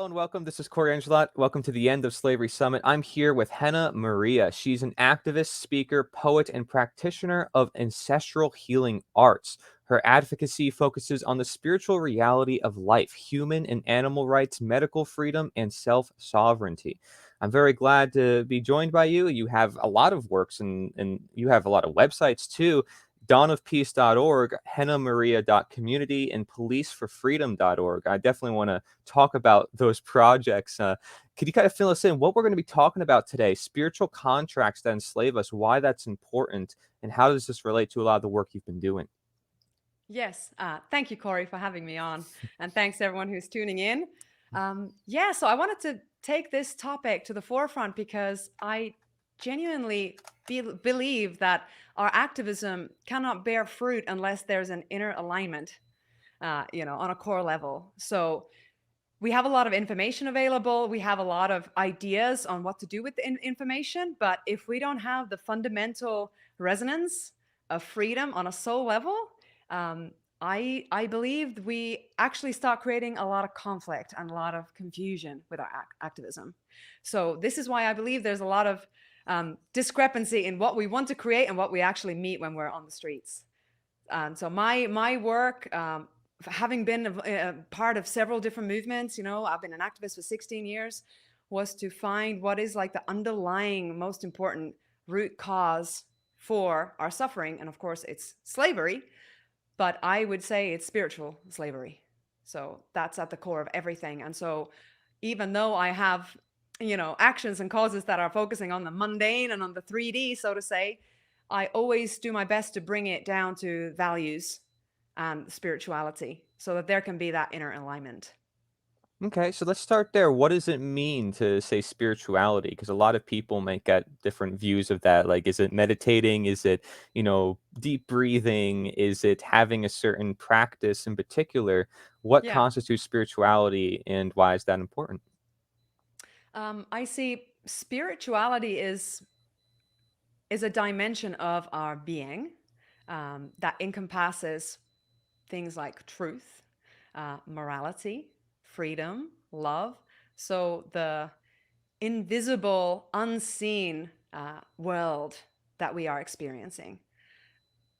Hello and welcome. This is Corey Angelat. Welcome to the End of Slavery Summit. I'm here with Henna Maria. She's an activist, speaker, poet, and practitioner of ancestral healing arts. Her advocacy focuses on the spiritual reality of life, human and animal rights, medical freedom, and self sovereignty. I'm very glad to be joined by you. You have a lot of works and you have a lot of websites too. dawnofpeace.org, hennamaria.community, and policeforfreedom.org. I definitely want to talk about those projects. Could you kind of fill us in what we're going to be talking about today? Spiritual contracts that enslave us, why that's important, and how does this relate to a lot of the work you've been doing? Yes, thank you, Corey, for having me on. And thanks to everyone who's tuning in. So I wanted to take this topic to the forefront because I genuinely believe that our activism cannot bear fruit unless there's an inner alignment, on a core level. So we have a lot of information available. We have a lot of ideas on what to do with the information. But if we don't have the fundamental resonance of freedom on a soul level, um, I believe we actually start creating a lot of conflict and a lot of confusion with our activism. So this is why I believe there's a lot of discrepancy in what we want to create and what we actually meet when we're on the streets. And so my work, having been a part of several different movements, I've been an activist for 16 years, was to find what is like the underlying most important root cause for our suffering. And of course, it's slavery, but I would say it's spiritual slavery. So that's at the core of everything. And so even though I have, actions and causes that are focusing on the mundane and on the 3D, so to say, I always do my best to bring it down to values and spirituality so that there can be that inner alignment. Okay, so let's start there. What does it mean to say spirituality? Because a lot of people might get different views of that. Like, is it meditating? Is it, deep breathing? Is it having a certain practice in particular? What Yeah. constitutes spirituality and why is that important? I see spirituality is a dimension of our being that encompasses things like truth, morality, freedom, love. So the invisible, unseen world that we are experiencing.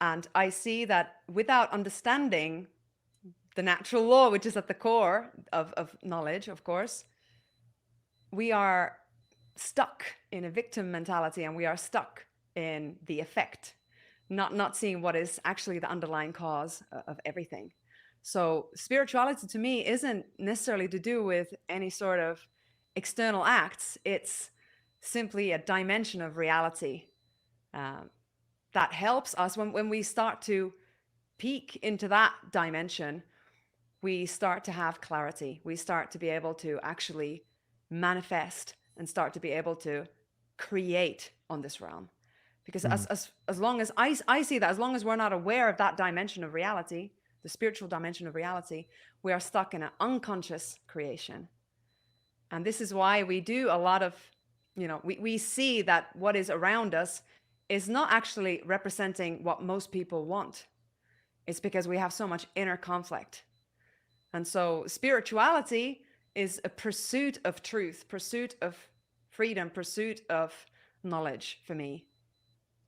And I see that without understanding the natural law, which is at the core of knowledge, of course, we are stuck in a victim mentality and we are stuck in the effect, not seeing what is actually the underlying cause of everything. So spirituality to me isn't necessarily to do with any sort of external acts. It's simply a dimension of reality um, that helps us when we start to peek into that dimension. We start to have clarity. We start to be able to actually manifest and start to be able to create on this realm. Because as long as I see that, as long as we're not aware of that dimension of reality, the spiritual dimension of reality, we are stuck in an unconscious creation. And this is why we do a lot of, we see that what is around us is not actually representing what most people want. It's because we have so much inner conflict. And so spirituality is a pursuit of truth, pursuit of freedom, pursuit of knowledge for me.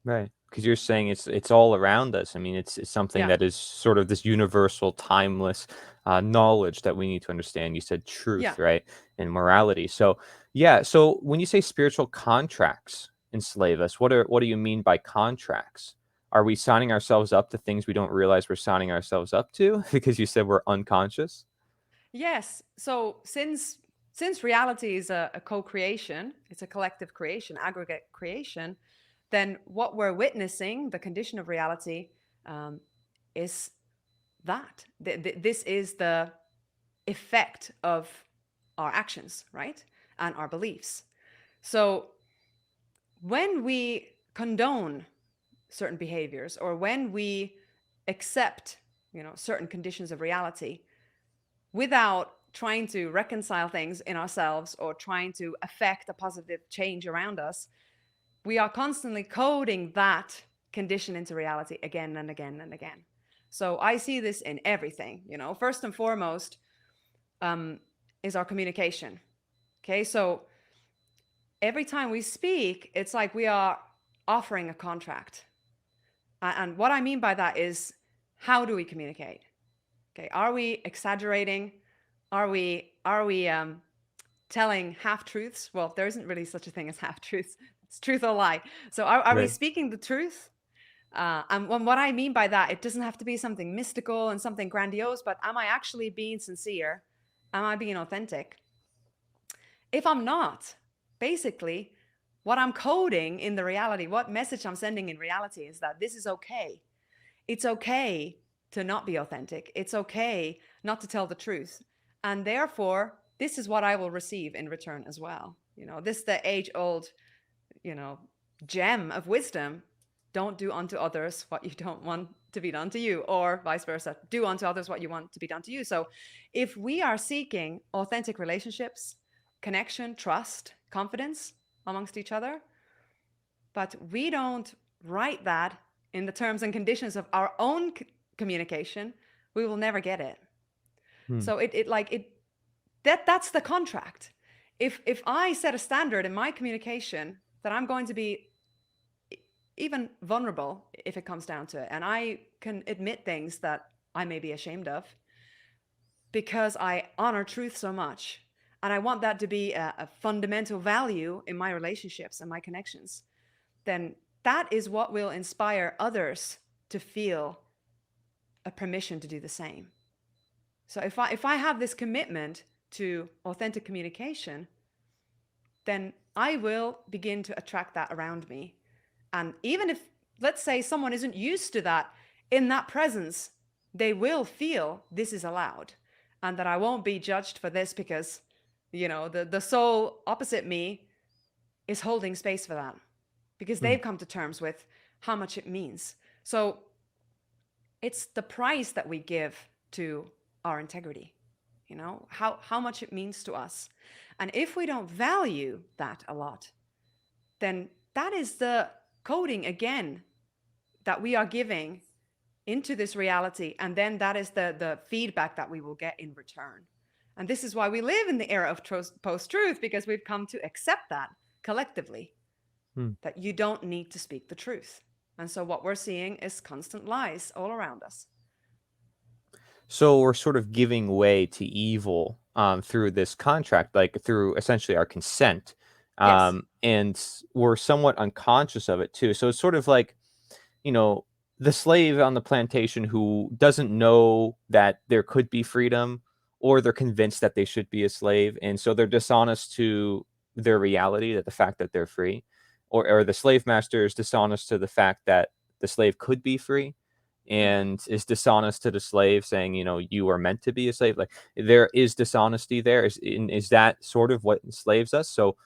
Right, because you're saying it's all around us. I mean, it's something Yeah. that is sort of this universal, timeless, knowledge that we need to understand. You said Yeah. truth, right? And morality. So, yeah, so when you say spiritual contracts enslave us, what do you mean by contracts? Are we signing ourselves up to things we don't realize we're signing ourselves up to? Because you said we're unconscious? Yes. So since reality is a co-creation, it's a collective creation, aggregate creation, then what we're witnessing, the condition of reality, um, is that. This is the effect of our actions, right? And our beliefs. So when we condone certain behaviors or when we accept, certain conditions of reality without trying to reconcile things in ourselves or trying to affect a positive change around us, we are constantly coding that condition into reality again and again and again. So I see this in everything, first and foremost, um, is our communication. Okay, so every time we speak, it's like we are offering a contract. And what I mean by that is, how do we communicate? Okay, are we exaggerating? Are we telling half truths? Well, there isn't really such a thing as half truths. It's truth or lie. So are we Right. speaking the truth? And what I mean by that, it doesn't have to be something mystical and something grandiose, but am I actually being sincere? Am I being authentic? If I'm not, basically, what I'm coding in the reality, what message I'm sending in reality is that this is okay. It's okay to not be authentic. It's okay not to tell the truth. And therefore, this is what I will receive in return as well. This is the age old, you know, gem of wisdom. Don't do unto others what you don't want to be done to you, or vice versa. Do unto others what you want to be done to you. So if we are seeking authentic relationships, connection, trust, confidence amongst each other, but we don't write that in the terms and conditions of our own communication, we will never get it. Hmm. So that's the contract. If I set a standard in my communication that I'm going to be even vulnerable if it comes down to it, and I can admit things that I may be ashamed of because I honor truth so much, and I want that to be a fundamental value in my relationships and my connections, then that is what will inspire others to feel a permission to do the same. So if I have this commitment to authentic communication, then I will begin to attract that around me. And even if, let's say, someone isn't used to that, in that presence, they will feel this is allowed, and that I won't be judged for this because, the soul opposite me is holding space for that because Hmm. they've come to terms with how much it means. So it's the price that we give to our integrity, how much it means to us. And if we don't value that a lot, then that is the coding again that we are giving into this reality. And then that is the feedback that we will get in return. And this is why we live in the era of post-truth, because we've come to accept that collectively, Hmm. that you don't need to speak the truth. And so what we're seeing is constant lies all around us. So we're sort of giving way to evil through this contract, like through essentially our consent. Yes. And we're somewhat unconscious of it too. So it's sort of like, you know, the slave on the plantation who doesn't know that there could be freedom, or they're convinced that they should be a slave. And so they're dishonest to their reality, that the fact that they're free, or the slave master is dishonest to the fact that the slave could be free, Mm-hmm. and is dishonest to the slave, saying, you are meant to be a slave. Like, there is dishonesty there. Is that sort of what enslaves us? So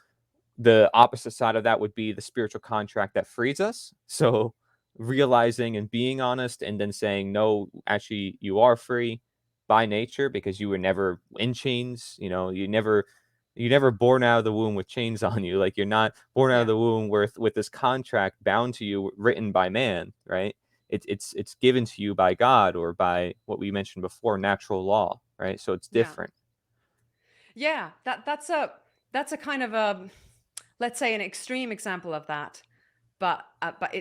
the opposite side of that would be the spiritual contract that frees us. So realizing and being honest, and then saying, no, actually, you are free by nature because you were never in chains. You never born out of the womb with chains on you. Like, you're not born out of Yeah. the womb with this contract bound to you, written by man, right? It's given to you by God, or by what we mentioned before, natural law, right? So it's Yeah. different. Yeah. That's a kind of a, let's say, an extreme example of that. But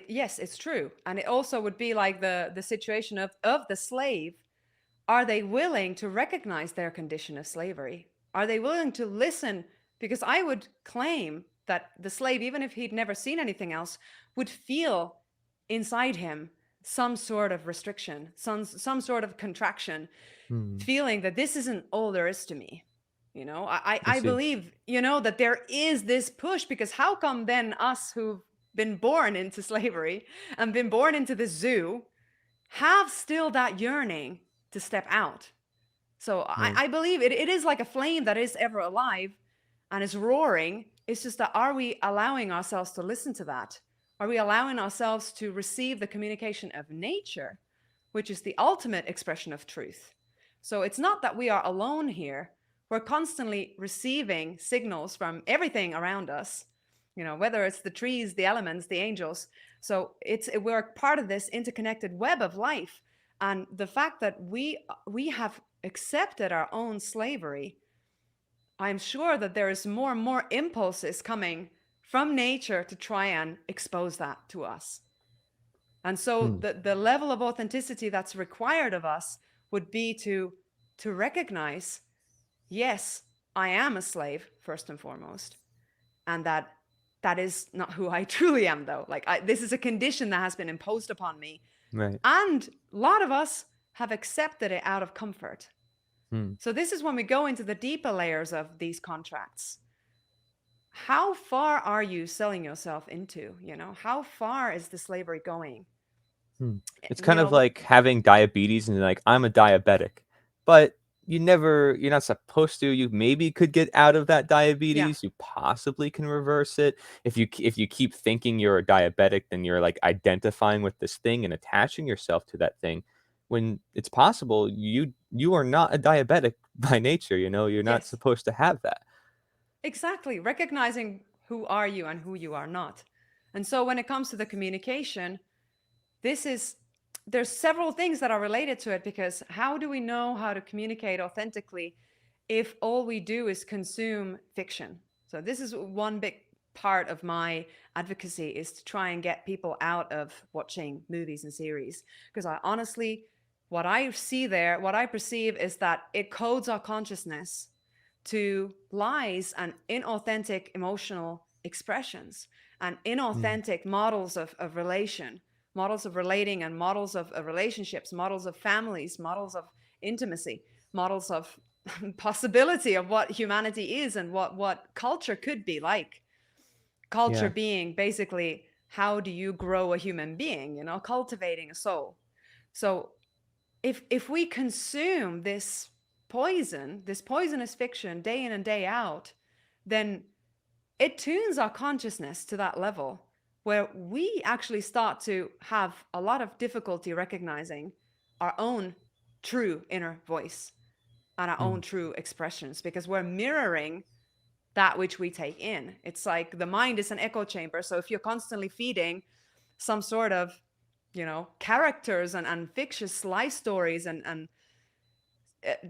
yes, it's true. And it also would be like the situation of the slave. Are they willing to recognize their condition of slavery? Are they willing to listen? Because I would claim that the slave, even if he'd never seen anything else, would feel inside him some sort of restriction, some sort of contraction, Hmm. feeling that this isn't all there is to me. I I see. believe, that there is this push, because how come then us who've been born into slavery and been born into the zoo have still that yearning to step out? So Right. I believe it is like a flame that is ever alive and is roaring. It's just that, are we allowing ourselves to listen to that? Are we allowing ourselves to receive the communication of nature, which is the ultimate expression of truth? So it's not that we are alone here. We're constantly receiving signals from everything around us, whether it's the trees, the elements, the angels. So we're part of this interconnected web of life. And the fact that we have accepted our own slavery I'm sure that there is more and more impulses coming from nature to try and expose that to us. And so Hmm. the level of authenticity that's required of us would be to recognize, yes, I am a slave first and foremost, and that is not who I truly am, though. Like, this is a condition that has been imposed upon me, Right. and a lot of us have accepted it out of comfort. Hmm. So this is when we go into the deeper layers of these contracts. How far are you selling yourself into? How far is the slavery going? Hmm. It's you kind of know like having diabetes and like, I'm a diabetic, but you're not supposed to. You maybe could get out of that yeah. diabetes. You possibly can reverse it. If you keep thinking you're a diabetic, then you're like identifying with this thing and attaching yourself to that thing. When it's possible, you are not a diabetic by nature, you're not Yes, supposed to have that. exactly. Recognizing who are you and who you are not. And so when it comes to the communication, this is there's several things that are related to it, because how do we know how to communicate authentically if all we do is consume fiction? So this is one big part of my advocacy, is to try and get people out of watching movies and series, because I honestly, what I see there, what I perceive, is that it codes our consciousness to lies and inauthentic emotional expressions and Mm. inauthentic models of relation, models of relating, and models of relationships, models of families, models of intimacy, models of possibility of what humanity is and what culture could be like. Culture Yeah. being basically, how do you grow a human being, cultivating a soul. So if we consume this poisonous fiction day in and day out, then it tunes our consciousness to that level where we actually start to have a lot of difficulty recognizing our own true inner voice and our Mm. own true expressions, because we're mirroring that which we take in. It's like the mind is an echo chamber. So if you're constantly feeding some sort of, characters and fictitious life stories and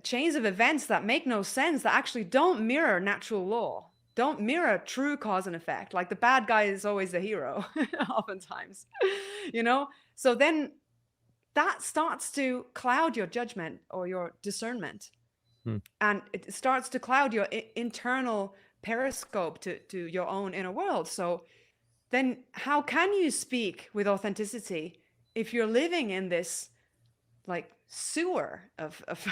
chains of events that make no sense, that actually don't mirror natural law, don't mirror true cause and effect. Like, the bad guy is always the hero, oftentimes, you know? So then that starts to cloud your judgment or your discernment. Mm. And it starts to cloud your internal periscope to your own inner world. So then how can you speak with authenticity if you're living in this, like, sewer of of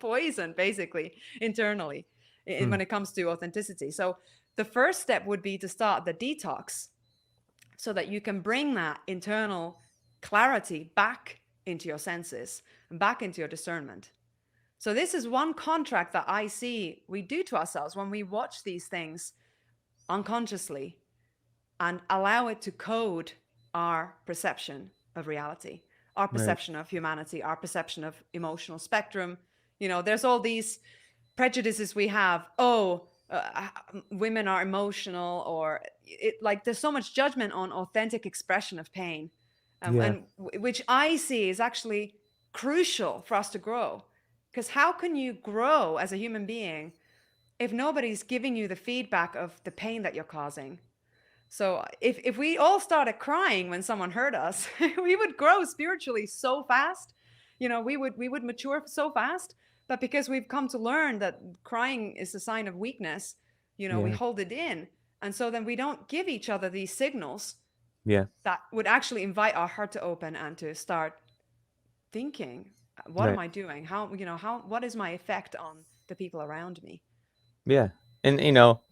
poison, basically, internally, Mm. when it comes to authenticity? So the first step would be to start the detox, so that you can bring that internal clarity back into your senses and back into your discernment. So this is one contract that I see we do to ourselves when we watch these things unconsciously and allow it to code our perception of reality, our Right. perception of humanity, our perception of emotional spectrum. There's all these prejudices we have. Oh, women are emotional, or like, there's so much judgment on authentic expression of pain, Yeah. and which I see is actually crucial for us to grow. Because how can you grow as a human being if nobody's giving you the feedback of the pain that you're causing? So if we all started crying when someone hurt us, we would grow spiritually so fast. We would mature so fast. But because we've come to learn that crying is a sign of weakness, we Yeah. hold it in. And so then we don't give each other these signals Yeah. that would actually invite our heart to open and to start thinking, what am Right. I doing? What is my effect on the people around me? Yeah. And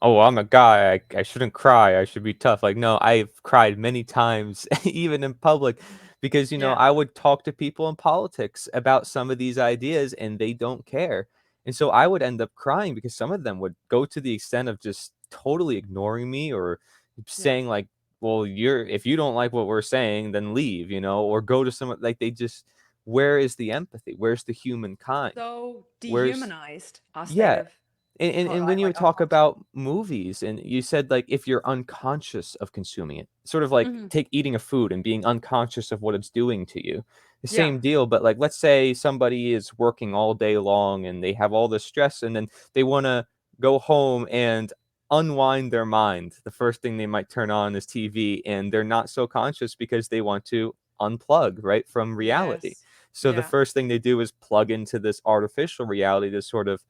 "Oh, I'm a guy. I shouldn't cry. I should be tough." Like, no, I've cried many times, even in public, because Yeah. I would talk to people in politics about some of these ideas, and they don't care. And so I would end up crying because some of them would go to the extent of just totally ignoring me, or Yeah. saying like, "Well, if you don't like what we're saying, then leave," or go to someone like, they just, where is the empathy? Where's the humankind? So Where's dehumanized our state Yeah. of And when you like our talk culture. about movies, and you said, like, if you're unconscious of consuming it, sort of like Hmm. take eating a food and being unconscious of what it's doing to you. The Yeah. same deal, but, like, let's say somebody is working all day long and they have all this stress, and then they wanna go home and unwind their mind, the first thing they might turn on is TV, and they're not so conscious because they want to unplug, right, from reality. Yes. So the Yeah. first thing they do is plug into this artificial reality to sort of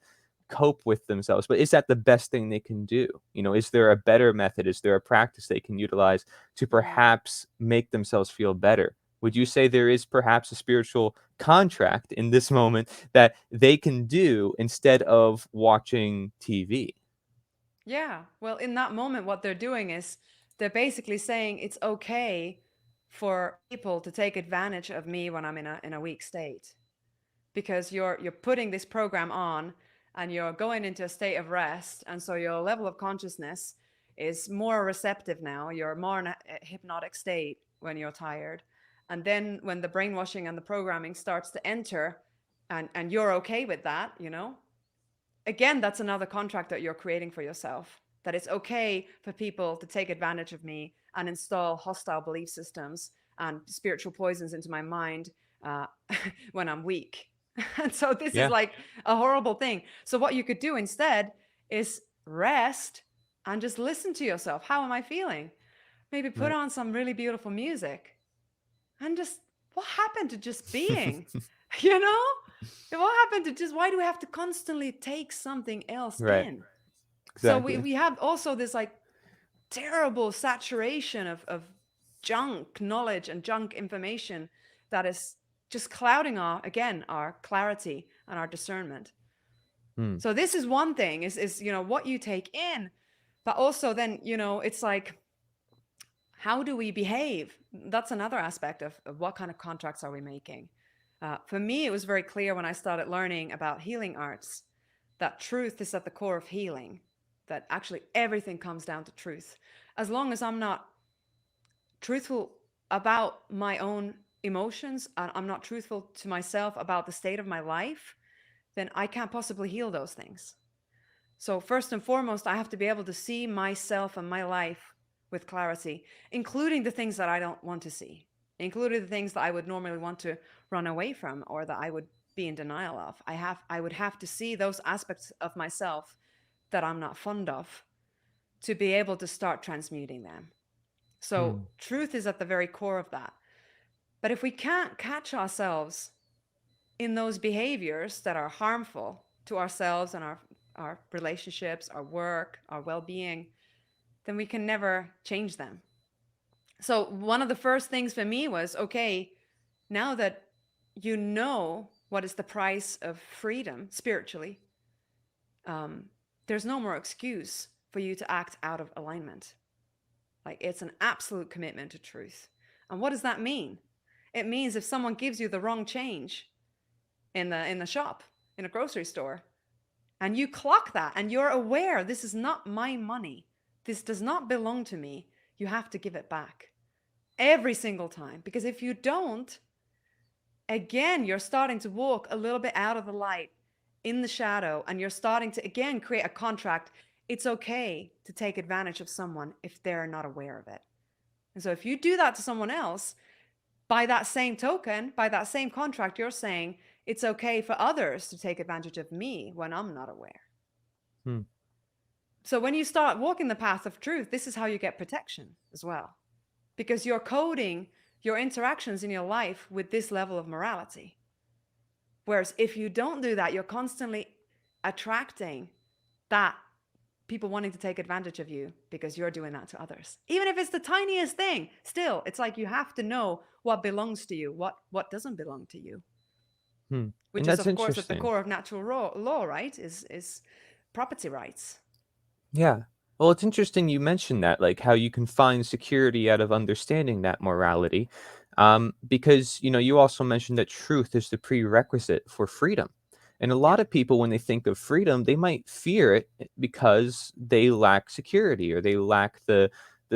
cope with themselves. But is that the best thing they can do? Is there a better method? Is there a practice they can utilize to Mm. perhaps make themselves feel better? Would you say there is perhaps a spiritual contract in this moment that they can do instead of watching TV? Yeah. Well, in that moment, what they're doing is they're basically saying it's okay for people to take advantage of me when I'm in a weak state, because you're putting this program on and you're going into a state of rest, and so your level of consciousness is more receptive now. You're more in a hypnotic state when you're tired, and then when the brainwashing and the programming starts to enter, and you're okay with that, again, that's another contract that you're creating for yourself, that it's okay for people to take advantage of me and install hostile belief systems and spiritual poisons into my mind uh, when I'm weak. And so this is Yeah, like a horrible thing. So what you could do instead is rest and just listen to yourself. How am I feeling? Maybe put right. on some really beautiful music and just, what happened to just being? You know? What happened to just, why do we have to constantly take something else Right, in? So we, exactly. we have also this like terrible saturation of junk knowledge and junk information that is just clouding our clarity and our discernment. Hmm. So this is one thing, is what you take in, but also then, it's like, how do we behave? That's another aspect of what kind of contracts are we making. For me, it was very clear when I started learning about healing arts that truth is at the core of healing, that actually everything comes down to truth. As long as I'm not truthful about my own emotions, and I'm not truthful to myself about the state of my life, then I can't possibly heal those things. So, first and foremost, I have to be able to see myself and my life with clarity, including the things that I don't want to see, including the things that I would normally want to run away from or that I would be in denial of. I would have to see those aspects of myself that I'm not fond of to be able to start transmuting them. So, Hmm. truth is at the very core of that. But if we can't catch ourselves in those behaviors that are harmful to ourselves and our relationships, our work, our well-being, then we can never change them. So one of the first things for me was, okay, now that you know what is the price of freedom spiritually, um, there's no more excuse for you to act out of alignment. Like, it's an absolute commitment to truth. And what does that mean? It means if someone gives you the wrong change in the shop, in a grocery store, and you clock that and you're aware this is not my money, this does not belong to me, you have to give it back every single time. Because if you don't, again, you're starting to walk a little bit out of the light in the shadow, and you're starting to again create a contract. It's okay to take advantage of someone if they're not aware of it. And so if you do that to someone else, by that same token, by that same contract, you're saying it's okay for others to take advantage of me when I'm not aware. Hmm. So when you start walking the path of truth, this is how you get protection as well, because you're coding your interactions in your life with this level of morality. Whereas if you don't do that, you're constantly attracting that, people wanting to take advantage of you because you're doing that to others. Even if it's the tiniest thing, still, it's like you have to know what belongs to you, what doesn't belong to you, Hmm. which And is that's of course at the interesting. core of natural law, right? Is property rights. Yeah. Well, it's interesting you mentioned that, like how you can find security out of understanding that morality. Because, you also mentioned that truth is the prerequisite for freedom. And a Yeah. lot of people, when they think of freedom, they might fear it because they lack security or they lack the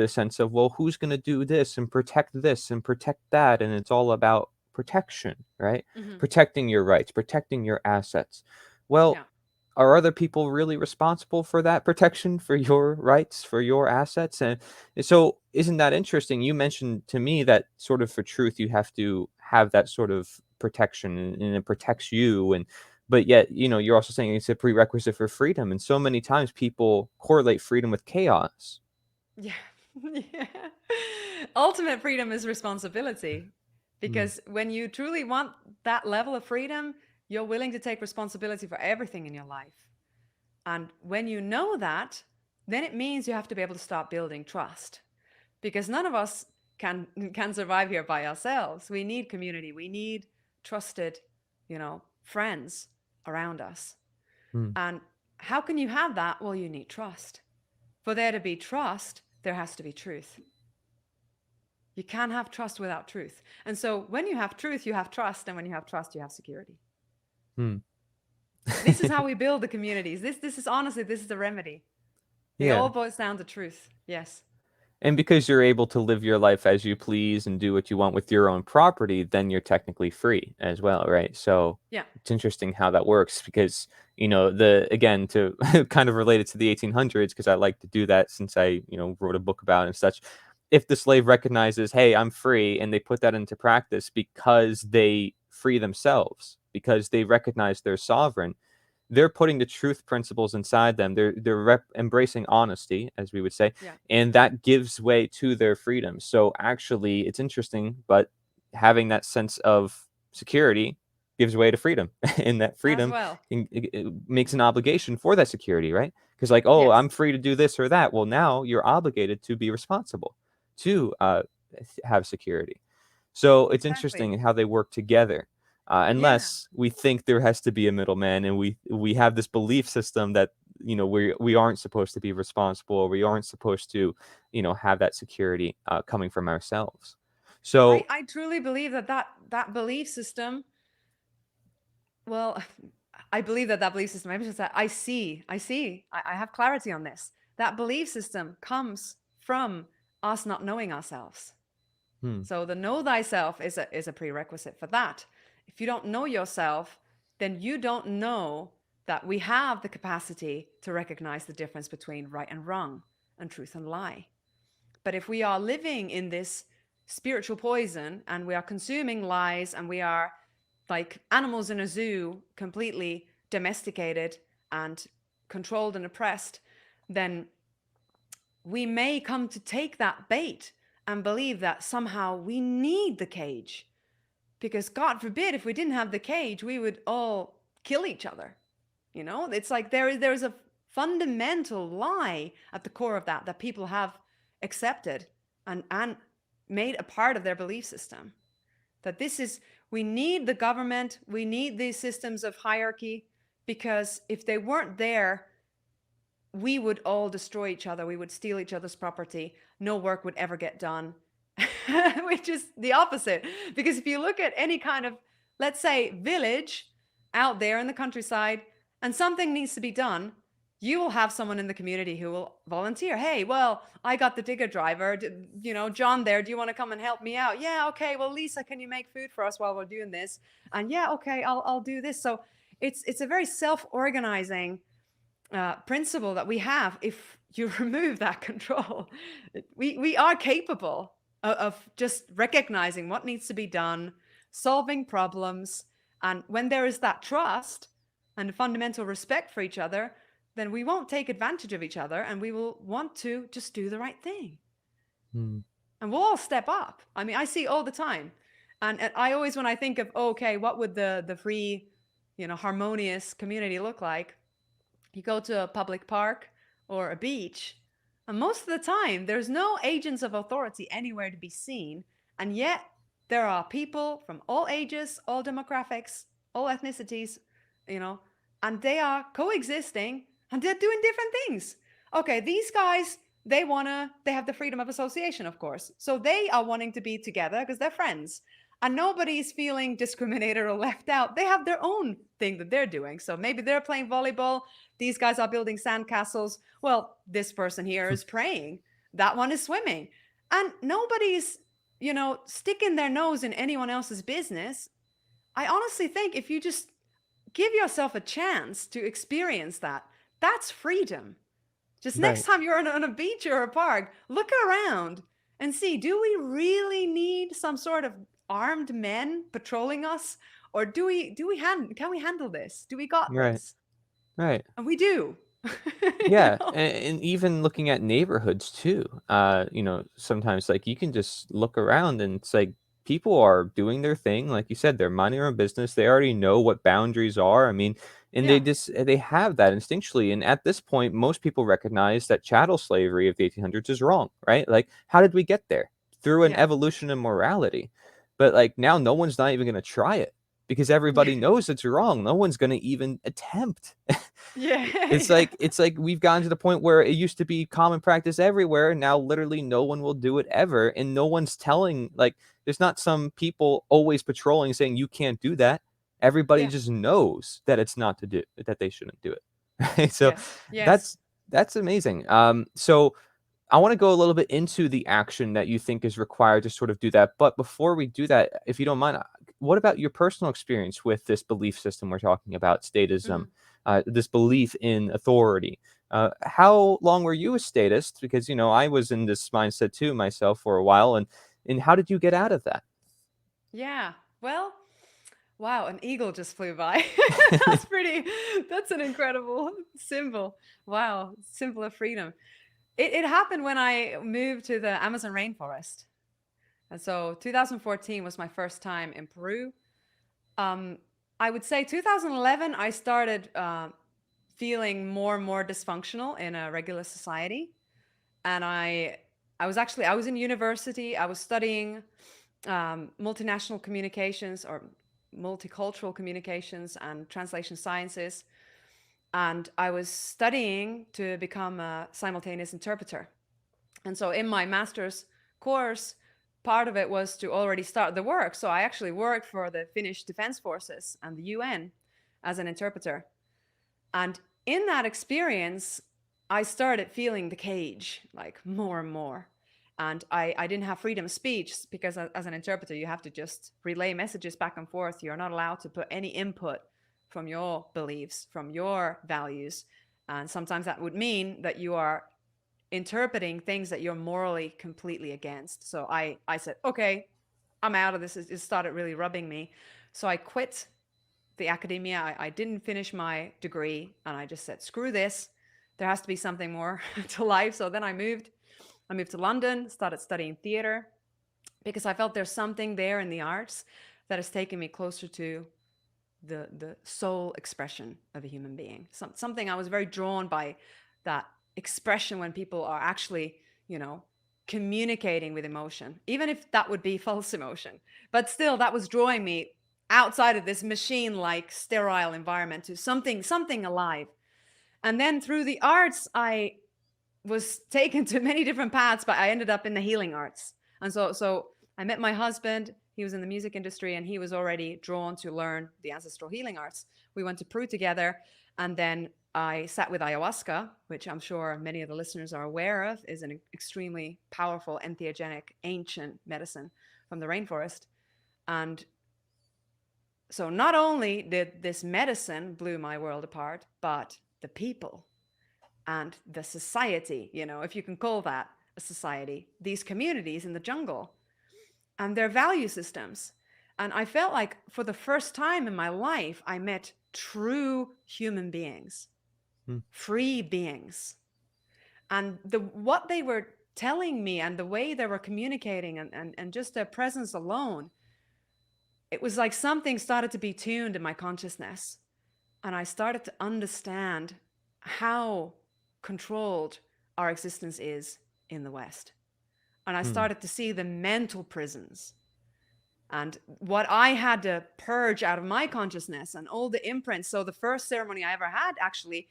sense of, well, who's going to do this and protect that? And it's all about protection, right? Hmm. Protecting your rights, protecting your assets. Well, Yeah. are other people really responsible for that protection, for your rights, for your assets? And so, isn't that interesting? You mentioned to me that sort of for truth, you have to have that sort of protection, and it protects you. And but yet, you're also saying it's a prerequisite for freedom. And so many times people correlate freedom with chaos. Yeah. Yeah. Ultimate freedom is responsibility. Hmm. Because when you truly want that level of freedom, you're willing to take responsibility for everything in your life. And when you know that, then it means you have to be able to start building trust. Because none of us can survive here by ourselves. We need community. We need trusted, friends around us. Hmm. And how can you have that? Well, you need trust. For there to be trust, there has to be truth. You can't have trust without truth. And so when you have truth, you have trust. And when you have trust, you have security. Hmm. This is how we build the communities. This is honestly, this is the remedy. It Yeah. all boils down to truth. Yes. And because you're able to live your life as you please and do what you want with your own property, then you're technically free as well, right? So Yeah. it's interesting how that works because, again, to kind of relate it to the 1800s, because I like to do that since I, wrote a book about it and such. If the slave recognizes, hey, I'm free, and they put that into practice because they free themselves, because they recognize they're sovereign, they're putting the truth principles inside them. They're embracing honesty, as we would say, Yeah. and that gives way to their freedom. So actually, it's interesting, but having that sense of security gives way to freedom, and that As freedom well. it makes an obligation for that security, right? Because like, oh, Yes. I'm free to do this or that. Well, now you're obligated to be responsible to have security. So it's Exactly. interesting how they work together. Yeah. Unless we think there has to be a middleman, and we have this belief system that we aren't supposed to be responsible, or we aren't supposed to have that security coming from ourselves. I, So I truly believe that belief system, well, I believe that belief system, I just I have clarity on this. That belief system comes from us not knowing ourselves. hmm, So the know thyself is a prerequisite for that. If you don't know yourself, then you don't know that we have the capacity to recognize the difference between right and wrong and truth and lie. But if we are living in this spiritual poison and we are consuming lies and we are like animals in a zoo, completely domesticated and controlled and oppressed, then we may come to take that bait and believe that somehow we need the cage. Because God forbid, if we didn't have the cage, we would all kill each other. It's like there is a fundamental lie at the core of that people have accepted and made a part of their belief system. That this is, we need the government, we need these systems of hierarchy, because if they weren't there, we would all destroy each other. We would steal each other's property. No work would ever get done, which is the opposite. Because if you look at any kind of, let's say, village out there in the countryside and something needs to be done, you will have someone in the community who will volunteer. Hey, well, I got the digger driver. John there, do you want to come and help me out? Yeah, okay. Well, Lisa, can you make food for us while we're doing this? And yeah, okay, I'll do this. So it's a very self-organizing principle that we have. If you remove that control, we are capable of just recognizing what needs to be done, solving problems. And when there is that trust and fundamental respect for each other, then we won't take advantage of each other and we will want to just do the right thing. hmm, And we'll all step up. I mean, I see all the time. And I always, when I think of, oh, okay, what would the free, harmonious community look like? You go to a public park or a beach, and most of the time there's no agents of authority anywhere to be seen, and yet there are people from all ages, all demographics, all ethnicities, you know, and they are coexisting and they're doing different things. Okay, these guys, they have the freedom of association, of course. So they are wanting to be together because they're friends. And nobody's feeling discriminated or left out. They have their own thing that they're doing. So maybe they're playing volleyball, these guys are building sandcastles. Well, this person here is praying. That one is swimming. And nobody's, sticking their nose in anyone else's business. I honestly think if you just give yourself a chance to experience that, that's freedom. Just next right. time you're on a beach or a park, look around and see, do we really need some sort of armed men patrolling us? Or can we handle this? Do we got Right. this? Right. And we do. you Yeah, know? and even looking at neighborhoods too. Sometimes like you can just look around and it's like people are doing their thing, like you said, they're minding their own business. They already know what boundaries are. I mean, and Yeah. they have that instinctually. And at this point, most people recognize that chattel slavery of the 1800s is wrong, right? Like, how did we get there? Through an Yeah. evolution in morality. But like now, no one's not even going to try it because everybody knows it's wrong. No one's going to even attempt. Yeah. It's Yeah. like it's like we've gotten to the point where it used to be common practice everywhere, and now literally no one will do it ever, and no one's telling like there's not some people always patrolling saying you can't do that. Everybody Yeah. just knows that it's not to do that they shouldn't do it. Right? So Yes. Yes. that's that's amazing. So I want to go a little bit into the action that you think is required to sort of do that. But before we do that, if you don't mind, what about your personal experience with this belief system we're talking about, statism, Mhm. this belief in authority? How long were you a statist? Because, I was in this mindset too myself for a while. And how did you get out of that? Yeah. Well, wow, an eagle just flew by. That's pretty, that's an incredible symbol. Wow, symbol of freedom. It happened when I moved to the Amazon rainforest. And so 2014 was my first time in Peru. Um, I would say 2011, I started feeling more and more dysfunctional in a regular society. And I was in university. I was studying multinational communications or multicultural communications and translation sciences. And I was studying to become a simultaneous interpreter. And so in my master's course, part of it was to already start the work. So I actually worked for the Finnish Defense Forces and the UN as an interpreter. And in that experience, I started feeling the cage like more and more. And I didn't have freedom of speech because as an interpreter, you have to just relay messages back and forth. You're not allowed to put any input from your beliefs, from your values. And sometimes that would mean that you are interpreting things that you're morally completely against. So I said, okay, I'm out of this. It started really rubbing me. So I quit the academia. I didn't finish my degree and I just said, screw this. There has to be something more to life. So then I moved. I moved to London, started studying theater because I felt there's something there in the arts that has taken me closer to the soul expression of a human being. Something I was very drawn by, that expression when people are actually, you know, communicating with emotion, even if that would be false emotion. But still, that was drawing me outside of this machine-like sterile environment to something alive. And then through the arts, I was taken to many different paths, but I ended up in the healing arts. And so I met my husband. He was in the music industry and he was already drawn to learn the ancestral healing arts. We went to Peru together, and then I sat with ayahuasca, which I'm sure many of the listeners are aware of, is an extremely powerful entheogenic ancient medicine from the rainforest. And so not only did this medicine blew my world apart, but the people and the society, you know, if you can call that a society, these communities in the jungle and their value systems. And I felt like for the first time in my life, I met true human beings, Hmm. free beings. And what they were telling me and the way they were communicating and just their presence alone, it was like something started to be tuned in my consciousness. And I started to understand how controlled our existence is in the West. And I Hmm. started to see the mental prisons and what I had to purge out of my consciousness and all the imprints. So the first ceremony I ever had, actually,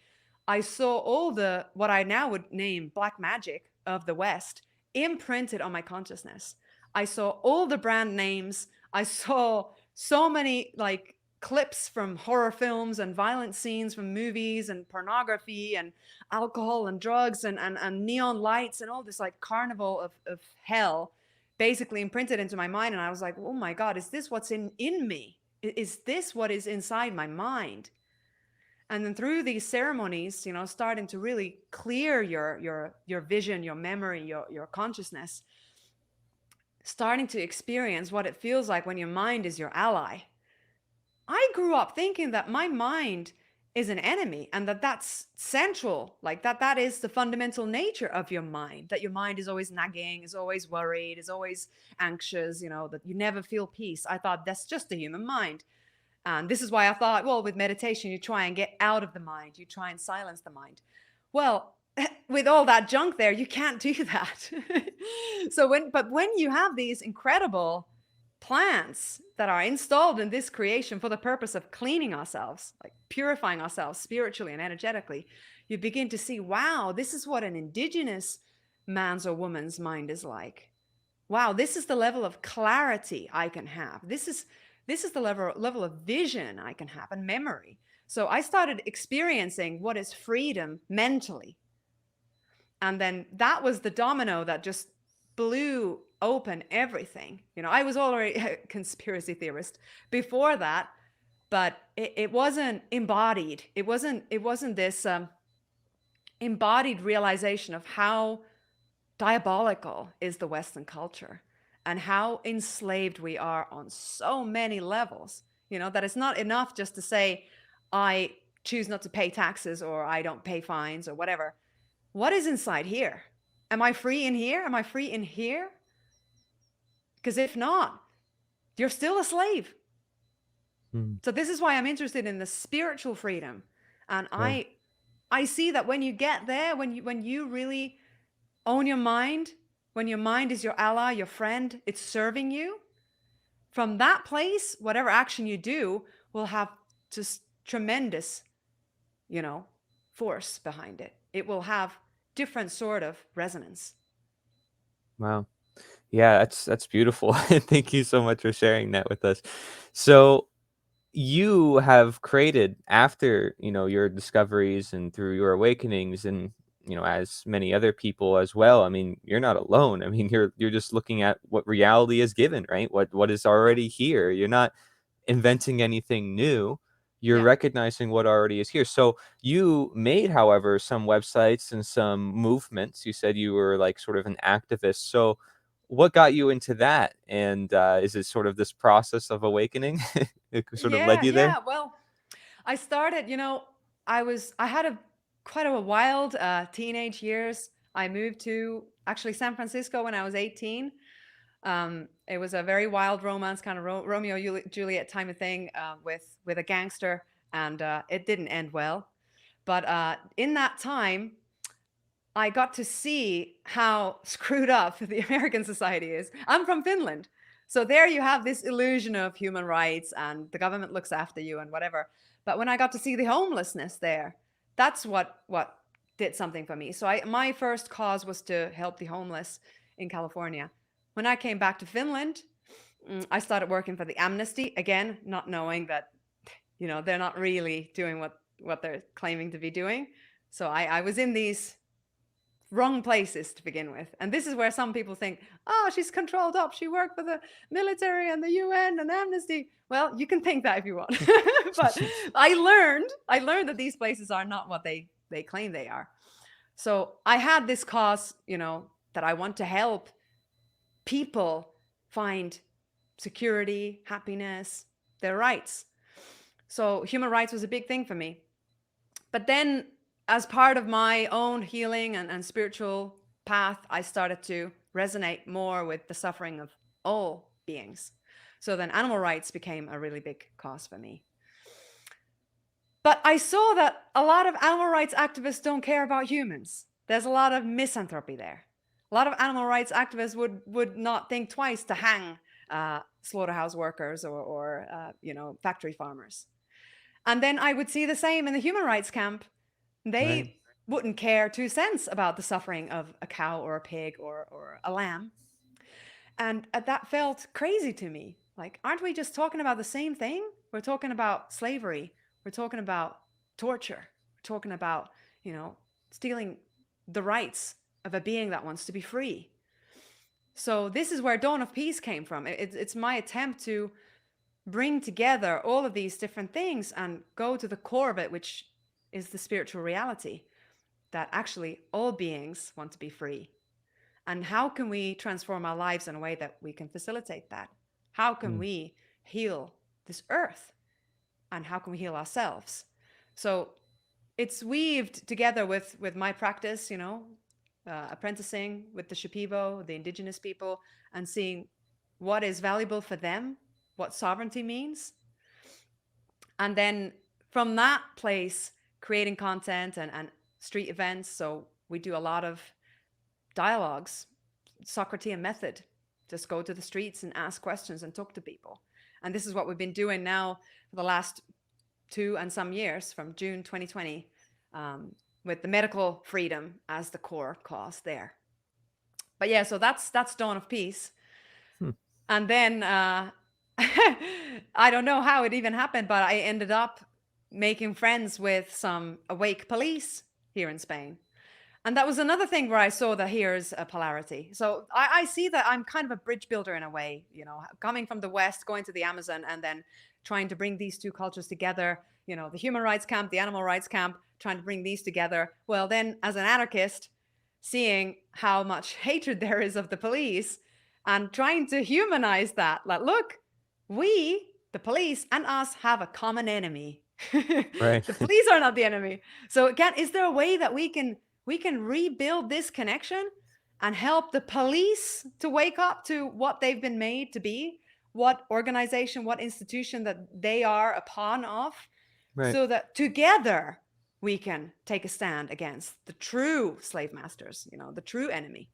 I saw all the what I now would name black magic of the West imprinted on my consciousness. I saw all the brand names. I saw so many like clips from horror films and violent scenes from movies and pornography and alcohol and drugs and neon lights and all this like carnival of hell basically imprinted into my mind. And I was like, oh my God, is this what's in me? Is this what is inside my mind? And then through these ceremonies, you know, starting to really clear your vision, your memory, your consciousness, starting to experience what it feels like when your mind is your ally. I grew up thinking that my mind is an enemy and that that's central, like that is the fundamental nature of your mind, that your mind is always nagging, is always worried, is always anxious, that you never feel peace. I thought that's just the human mind. And this is why I thought, well, with meditation, you try and get out of the mind, you try and silence the mind. Well, with all that junk there, you can't do that. But when you have these incredible plants that are installed in this creation for the purpose of cleaning ourselves, like purifying ourselves spiritually and energetically, you begin to see, wow, this is what an indigenous man's or woman's mind is like. Wow, this is the level of clarity I can have. This is the level of vision I can have and memory. So I started experiencing what is freedom mentally. And then that was the domino that just blew open everything. I was already a conspiracy theorist before that, but it wasn't embodied. It wasn't this embodied realization of how diabolical is the Western culture and how enslaved we are on so many levels. That it's not enough just to say, I choose not to pay taxes or I don't pay fines or whatever. What is inside here? Am I free in here? Am I free in here? Because if not, you're still a slave. Mm, So this is why I'm interested in the spiritual freedom. And yeah. I see that when you get there, when you really own your mind, when your mind is your ally, your friend, it's serving you, from that place, whatever action you do will have just tremendous, you know, force behind it. It will have different sort of resonance. Wow. Yeah, that's beautiful. Thank you so much for sharing that with us. So you have created after, your discoveries and through your awakenings and, as many other people as well. I mean, you're not alone. I mean, you're just looking at what reality is given, right? What is Yeah. already here. You're not inventing anything new. You're Yeah. recognizing what already is here. So you made, however, some websites and some movements. You said you were like sort of an activist. So what got you into that? And is it sort of this process of awakening? It sort of led Yeah, you there? yeah. Well, I started, I had a quite a wild teenage years. I moved to actually San Francisco when I was 18. It was a very wild romance, kind of Romeo Juliet type of thing, with a gangster, and it didn't end well. But in that time, I got to see how screwed up the American society is. I'm from Finland. So there you have this illusion of human rights and the government looks after you and whatever. But when I got to see the homelessness there, that's what did something for me. So my first cause was to help the homeless in California. When I came back to Finland, I started working for the Amnesty again, not knowing that they're not really doing what they're claiming to be doing. So I was in these wrong places to begin with. And this is where some people think, oh, she's controlled up. She worked for the military and the UN and Amnesty. Well, you can think that if you want. But I learned that these places are not what they claim they are. So I had this cause, that I want to help people find security, happiness, their rights. So human rights was a big thing for me. But then, as part of my own healing and spiritual path, I started to resonate more with the suffering of all beings. So then animal rights became a really big cause for me. But I saw that a lot of animal rights activists don't care about humans. There's a lot of misanthropy there. A lot of animal rights activists would not think twice to hang slaughterhouse workers or factory farmers. And then I would see the same in the human rights camp. Right. They wouldn't care 2 cents about the suffering of a cow or a pig or a lamb. And that felt crazy to me. Like, aren't we just talking about the same thing? We're talking about slavery. We're talking about torture. We're talking about, stealing the rights of a being that wants to be free. So this is where Dawn of Peace came from. It's my attempt to bring together all of these different things and go to the core of it, which is the spiritual reality that actually all beings want to be free. And how can we transform our lives in a way that we can facilitate that? How can Mm, we heal this earth and how can we heal ourselves. So it's weaved together with my practice, apprenticing with the Shipibo, the indigenous people, and seeing what is valuable for them, what sovereignty means, and then from that place creating content and street events. So we do a lot of dialogues, Socratean method. Just go to the streets and ask questions and talk to people. And this is what we've been doing now for the last 2 and some years, from June 2020, with the medical freedom as the core cause there. But yeah, so that's Dawn of Peace. Hmm. And then I don't know how it even happened, but I ended up making friends with some awake police here in Spain. And that was another thing where I saw that here's a polarity. So I see that I'm kind of a bridge builder in a way, coming from the West, going to the Amazon, and then trying to bring these two cultures together, the human rights camp, the animal rights camp, trying to bring these together. Well, then as an anarchist, seeing how much hatred there is of the police and trying to humanize that. Like, look, we, the police, and us have a common enemy. Right. The police are not the enemy. So again, is there a way that we can rebuild this connection and help the police to wake up to what they've been made to be, what organization, what institution that they are a pawn of, Right. so that together we can take a stand against the true slave masters, the true enemy.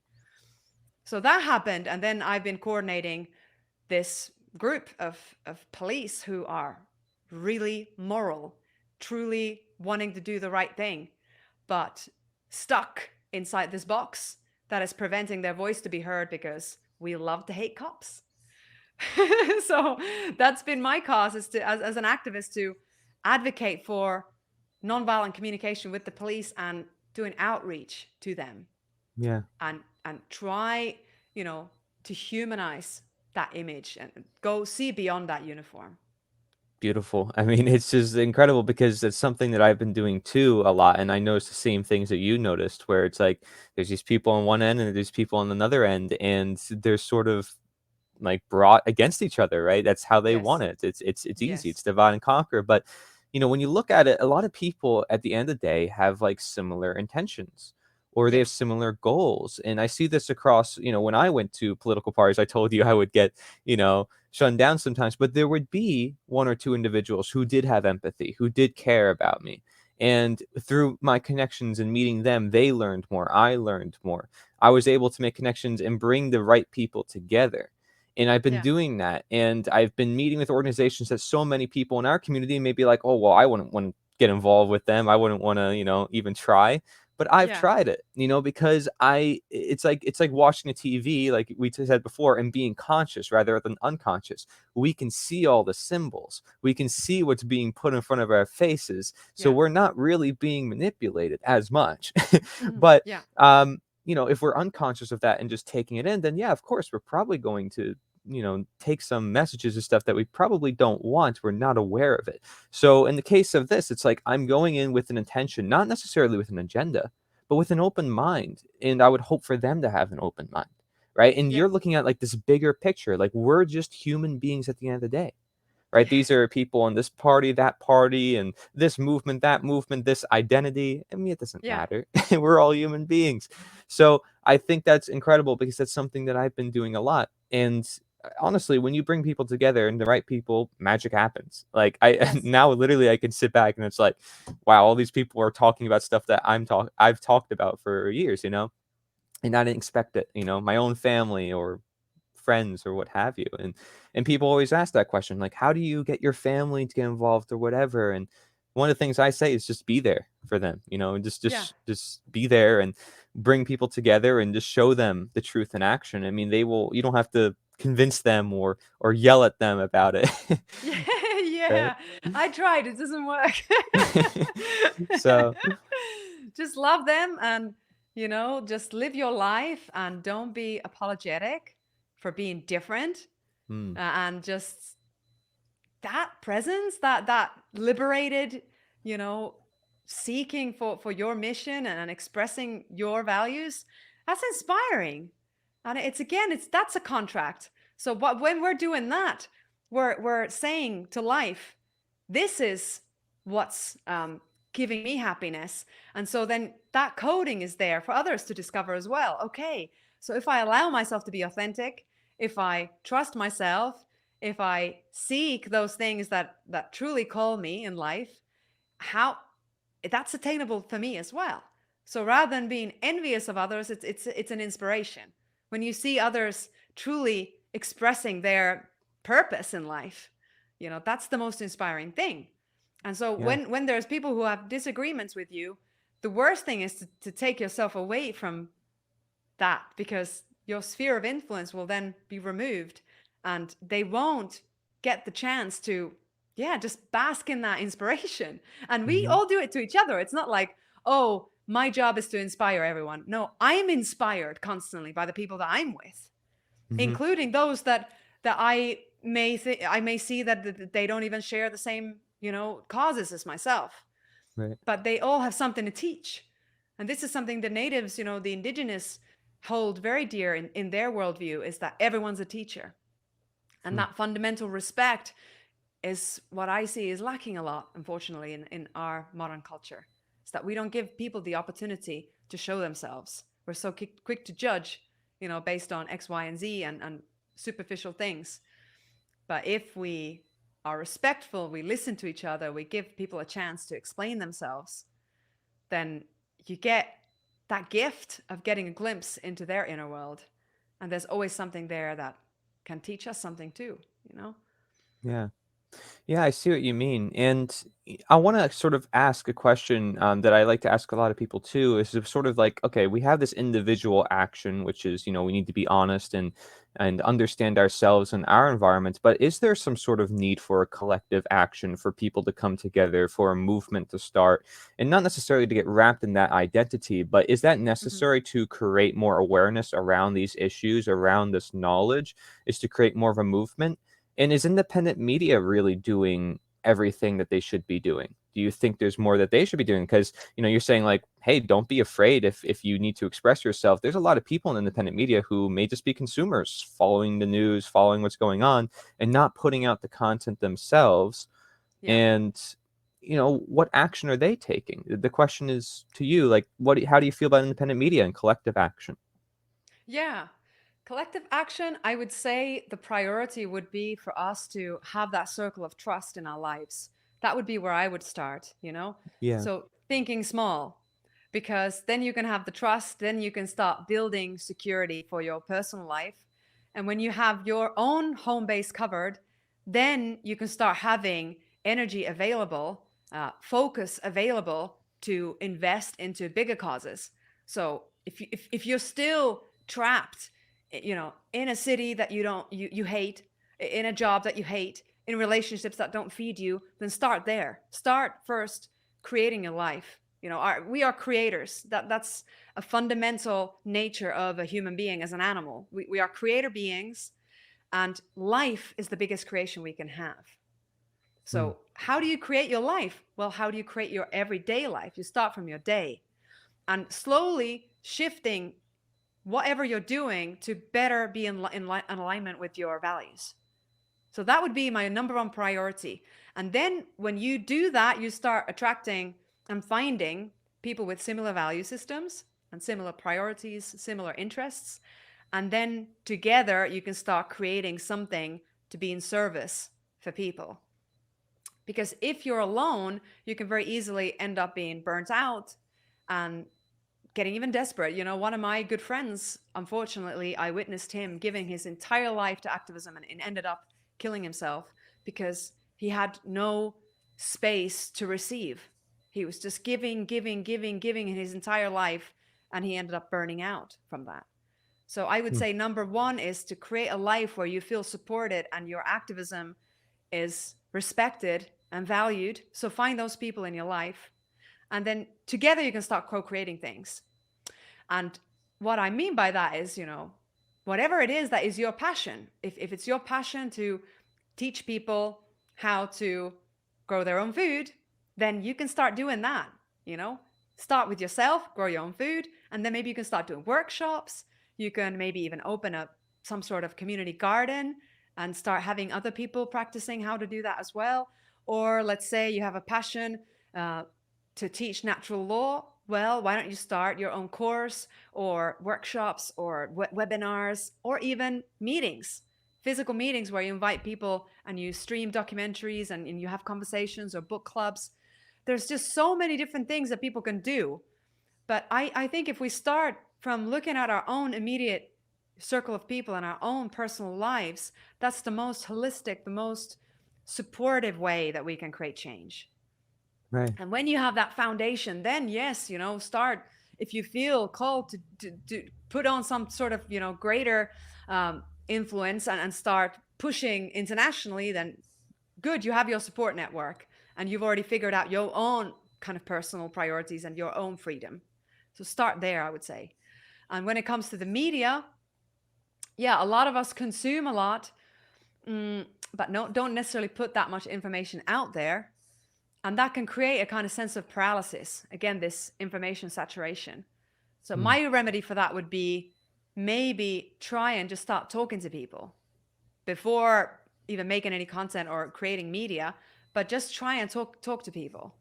So that happened. And then I've been coordinating this group of police who are really moral, truly wanting to do the right thing, but stuck inside this box that is preventing their voice to be heard because we love to hate cops. So that's been my cause, is to, as an activist, to advocate for nonviolent communication with the police and doing outreach to them, Yeah. and try, to humanize that image and go see beyond that uniform. Beautiful. I mean, it's just incredible because it's something that I've been doing too a lot, and I noticed the same things that you noticed, where it's like there's these people on one end and there's people on another end, and they're sort of like brought against each other, right? That's how they want Yes. it. It's easy. Yes. It's divide and conquer. But when you look at it, a lot of people at the end of the day have like similar intentions or they have Yes. similar goals. And I see this across, when I went to political parties, I told you I would get, shunned down sometimes, but there would be one or two individuals who did have empathy, who did care about me. And through my connections and meeting them, they learned more. I learned more. I was able to make connections and bring the right people together. And I've been Yeah. doing that. And I've been meeting with organizations that so many people in our community may be like, oh, well, I wouldn't want to get involved with them. I wouldn't want to, even try. But I've Yeah. tried it, because it's like watching a TV, like we said before, and being conscious rather than unconscious. We can see all the symbols. We can see what's being put in front of our faces. So Yeah. we're not really being manipulated as much. Mhm. But Yeah. if we're unconscious of that and just taking it in, then yeah, of course, we're probably going to, take some messages and stuff that we probably don't want. We're not aware of it. So in the case of this, it's like I'm going in with an intention, not necessarily with an agenda, but with an open mind. And I would hope for them to have an open mind. Right. And Yeah. you're looking at like this bigger picture, like we're just human beings at the end of the day, right? Yeah. These are people in this party, that party, and this movement, that movement, this identity. I mean, it doesn't Yeah. matter. We're all human beings. So I think that's incredible because that's something that I've been doing a lot. And honestly, when you bring people together and the right people, magic happens. Like I Yes. now literally I can sit back and it's like, wow, all these people are talking about stuff that I've talked about for years. And I didn't expect it, my own family or friends or what have you. And people always ask that question, like, how do you get your family to get involved or whatever? And one of the things I say is just be there for them, and just Yeah. just just be there and bring people together and just show them the truth in action. I mean, you don't have to convince them or yell at them about it. Yeah. Right. Yeah. I tried. It doesn't work. So Just love them, and, just live your life and don't be apologetic for being different. mm, And just that presence, that liberated, you know, seeking for your mission and expressing your values, that's inspiring. And that's a contract. So when we're doing that, we're saying to life, this is what's giving me happiness. And so then that coding is there for others to discover as well. Okay, so if I allow myself to be authentic, if I trust myself, if I seek those things that truly call me in life, how that's attainable for me as well. So rather than being envious of others, it's an inspiration. When you see others truly expressing their purpose in life, that's the most inspiring thing. And so Yeah. when there's people who have disagreements with you, the worst thing is to take yourself away from that, because your sphere of influence will then be removed and they won't get the chance to, yeah, just bask in that inspiration. And we Hmm. all do it to each other. It's not like, oh, my job is to inspire everyone. No, I'm inspired constantly by the people that I'm with, Hmm. including those that I may see that they don't even share the same, causes as myself, Right. but they all have something to teach. And this is something the natives, the indigenous, hold very dear in their worldview, is that everyone's a teacher. And Mm. that fundamental respect is what I see is lacking a lot, unfortunately, in our modern culture. It's that we don't give people the opportunity to show themselves. We're so quick to judge, based on X, Y, and Z and superficial things. But if we are respectful, we listen to each other, we give people a chance to explain themselves, then you get that gift of getting a glimpse into their inner world. And there's always something there that can teach us something too, you know? Yeah. Yeah, I see what you mean. And I want to sort of ask a question that I like to ask a lot of people too is sort of like, okay, we have this individual action, which is, we need to be honest and understand ourselves and our environments. But is there some sort of need for a collective action for people to come together, for a movement to start, and not necessarily to get wrapped in that identity, but is that Mm-hmm. necessary to create more awareness around these issues, around this knowledge, is to create more of a movement? And is independent media really doing everything that they should be doing? Do you think there's more that they should be doing? Because, you're saying like, hey, don't be afraid if you need to express yourself. There's a lot of people in independent media who may just be consumers, following the news, following what's going on, and not putting out the content themselves. Yeah. And, what action are they taking? The question is to you, like, how do you feel about independent media and collective action? Yeah. Collective action, I would say the priority would be for us to have that circle of trust in our lives. That would be where I would start, you know? Yeah. So thinking small, because then you can have the trust, then you can start building security for your personal life. And when you have your own home base covered, then you can start having energy available, focus available to invest into bigger causes. So if you're still trapped, in a city that you hate, in a job that you hate, in relationships that don't feed you, then start there. Start first creating a life. We are creators. That's a fundamental nature of a human being as an animal. We are creator beings, and life is the biggest creation we can have. Hmm. So how do you create your life? Well, how do you create your everyday life? You start from your day and slowly shifting whatever you're doing to better be in alignment with your values. So that would be my number one priority. And then when you do that, you start attracting and finding people with similar value systems and similar priorities, similar interests. And then together, you can start creating something to be in service for people. Because if you're alone, you can very easily end up being burnt out and getting even desperate. One of my good friends, unfortunately, I witnessed him giving his entire life to activism and ended up killing himself because he had no space to receive. He was just giving, giving, giving, giving in his entire life, and he ended up burning out from that. So I would Hmm. say number one is to create a life where you feel supported and your activism is respected and valued. So find those people in your life. And then together you can start co-creating things. And what I mean by that is, whatever it is that is your passion, if it's your passion to teach people how to grow their own food, then you can start doing that, you know? Start with yourself, grow your own food, and then maybe you can start doing workshops. You can maybe even open up some sort of community garden and start having other people practicing how to do that as well. Or let's say you have a passion uh, to teach natural law. Well, why don't you start your own course or workshops or webinars or even meetings, physical meetings where you invite people and you stream documentaries and you have conversations or book clubs. There's just so many different things that people can do. But I think if we start from looking at our own immediate circle of people and our own personal lives, that's the most holistic, the most supportive way that we can create change. Right. And when you have that foundation, then yes, start, if you feel called to put on some sort of, greater influence and start pushing internationally, then good, you have your support network and you've already figured out your own kind of personal priorities and your own freedom. So start there, I would say. And when it comes to the media, yeah, a lot of us consume a lot, but no, don't necessarily put that much information out there. And that can create a kind of sense of paralysis. Again, this information saturation. So Mm. my remedy for that would be maybe try and just start talking to people before even making any content or creating media, but just try and talk to people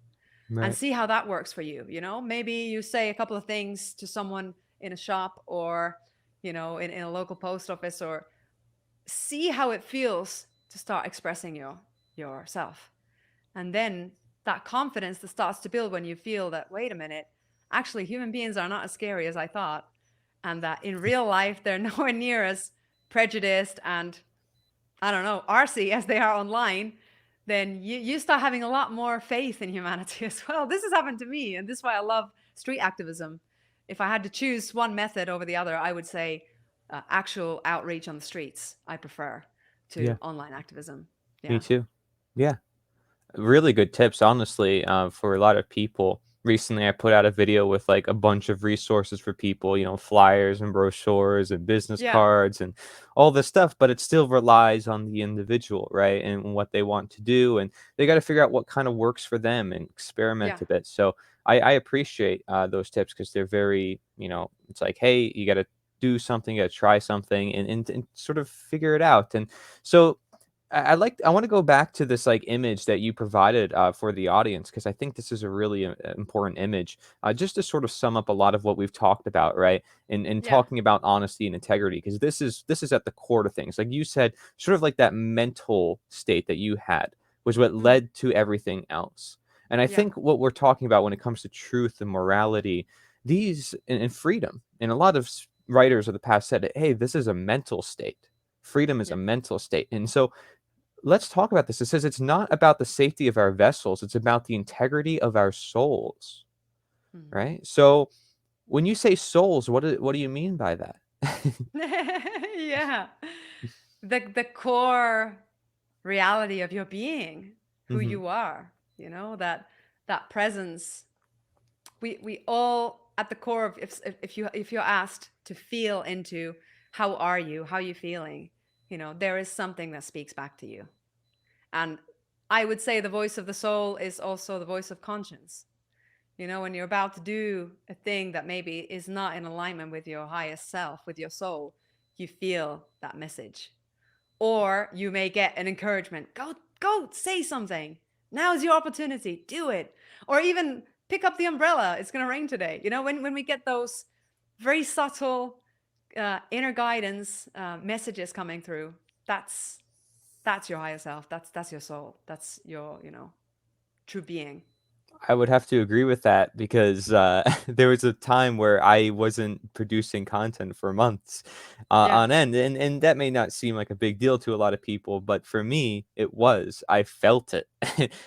and Right. see how that works for you. Maybe you say a couple of things to someone in a shop or, in a local post office, or see how it feels to start expressing yourself. And then that confidence that starts to build when you feel that, wait a minute, actually human beings are not as scary as I thought. And that in real life, they're nowhere near as prejudiced and, I don't know, arsy as they are online. Then you start having a lot more faith in humanity as well. This has happened to me. And this is why I love street activism. If I had to choose one method over the other, I would say actual outreach on the streets, I prefer Yeah. to online activism. Me Yeah. too. Yeah. Really good tips, honestly, for a lot of people. Recently, I put out a video with like a bunch of resources for people, flyers and brochures and business Yeah. cards and all this stuff, but it still relies on the individual, right? And what they want to do. And they got to figure out what kind of works for them and Yeah. experiment a bit. So I appreciate those tips because they're very, it's like, hey, you got to do something, you got to try something and sort of figure it out. And so, I want to go back to this like image that you provided for the audience because I think this is a really important image. Just to sort of sum up a lot of what we've talked about, right? And Yeah. talking about honesty and integrity, because this is at the core to things. Like you said, sort of like that mental state that you had was what Mm. led to everything else. And I Yeah. think what we're talking about when it comes to truth and morality, these and freedom, and a lot of writers of the past said, hey, this is a mental state. Freedom is Yeah. a mental state. And so let's talk about this. It says it's not about the safety of our vessels, it's about the integrity of our souls, Mm. right? So when you say souls, what do you mean by that? Yeah. The core reality of your being, who Mhm. you are, that presence. We all at the core of, if you're asked to feel into how are you, how you feeling, there is something that speaks back to you. And I would say the voice of the soul is also the voice of conscience. When you're about to do a thing that maybe is not in alignment with your highest self, with your soul, you feel that message. Or you may get an encouragement. Go, say something. Now's your opportunity. Do it. Or even pick up the umbrella. It's going to rain today. When we get those very subtle inner guidance messages coming through, that's your higher self. That's your soul. That's your, true being. I would have to agree with that because there was a time where I wasn't producing content for months Yeah. on end, and that may not seem like a big deal to a lot of people, but for me, it was. I felt it,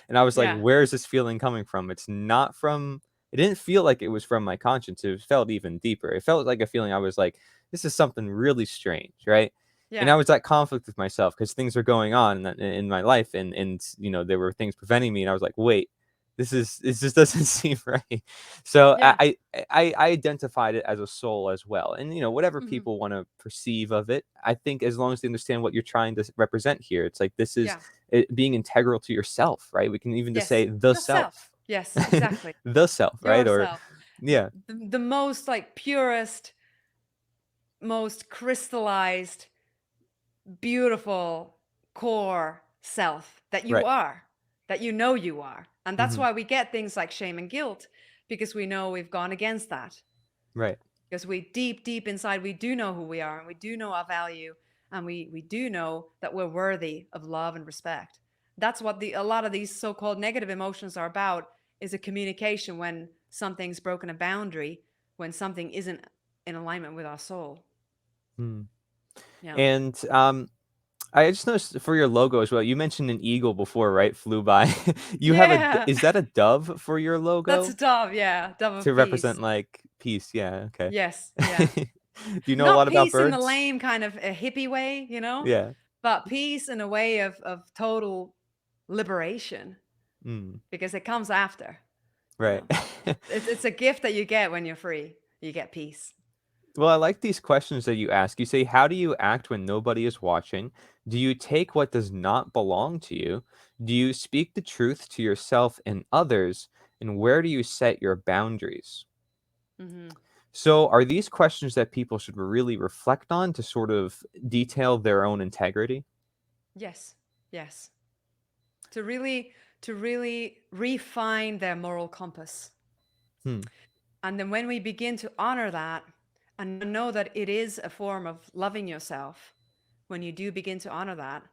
and I was like, Yeah. "Where is this feeling coming from?" It's not from. It didn't feel like it was from my conscience. It felt even deeper. It felt like a feeling. I was like, "This is something really strange," right? And Yeah. I was at conflict with myself because things were going on in my life, and there were things preventing me, and I was like, "Wait." This just doesn't seem right. So Yeah. I identified it as a soul as well, and whatever Hmm. people want to perceive of it, I think as long as they understand what you're trying to represent here, it's like this is Yeah. it being integral to yourself, right? We can even just Yes. say the Yourself. self, Yes, exactly. the self, right? Or Yourself. yeah, The most like purest, most crystallized, beautiful core self that you right. are. that you know you are. And that's Mhm. why we get things like shame and guilt, because we know we've gone against that. Right. Because we deep inside, we do know who we are, and we do know our value, and we do know that we're worthy of love and respect. That's what a lot of these so-called negative emotions are about, is a communication when something's broken a boundary, when something isn't in alignment with our soul. Mm. Yeah. And, I just noticed for your logo as well, you mentioned an eagle before, right? Flew by. You have a d Yeah. is that a dove for your That's a logo? dove, yeah, dove of To peace. represent, like, peace, yeah, okay. Yes, yeah. Do you know a Not lot about peace in the birds? lame kind of a hippie way, you know, Yeah. but peace in a way of total liberation, Mm, because it comes after. You right. know, it's a gift that you get when you're free. You get peace. Well, I like these questions that you ask. You say, "How do you act when nobody is watching? Do you take what does not belong to you? Do you speak the truth to yourself and others? And where do you set your boundaries?" Hmm. So, are these questions that people should really reflect on to sort of detail their own integrity? Yes, yes. To really refine their moral compass. Hmm. And then when we begin to honor that and know that it is a form of loving yourself, when you do begin to honor that,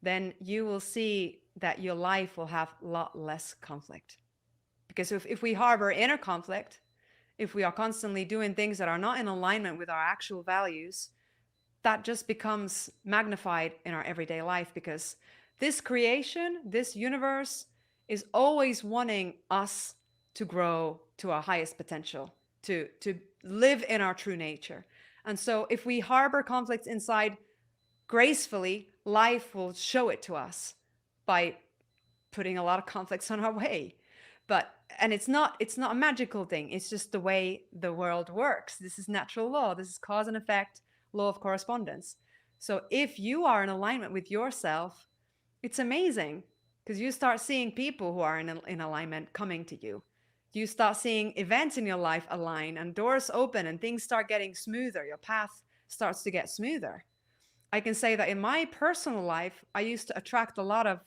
then you will see that your life will have a lot less conflict. Because if we harbor inner conflict, if we are constantly doing things that are not in alignment with our actual values, that just becomes magnified in our everyday life, because this creation, this universe is always wanting us to grow to our highest potential, to live in our true nature. And so if we harbor conflicts inside gracefully, life will show it to us by putting a lot of conflicts on our way. But and it's not a magical thing. It's just the way the world works. This is natural law. This is cause and effect, law of correspondence. So if you are in alignment with yourself, it's amazing, because you start seeing people who are in alignment coming to you. You start seeing events in your life align and doors open and things start getting smoother. Your path starts to get smoother. I can say that in my personal life, I used to attract a lot of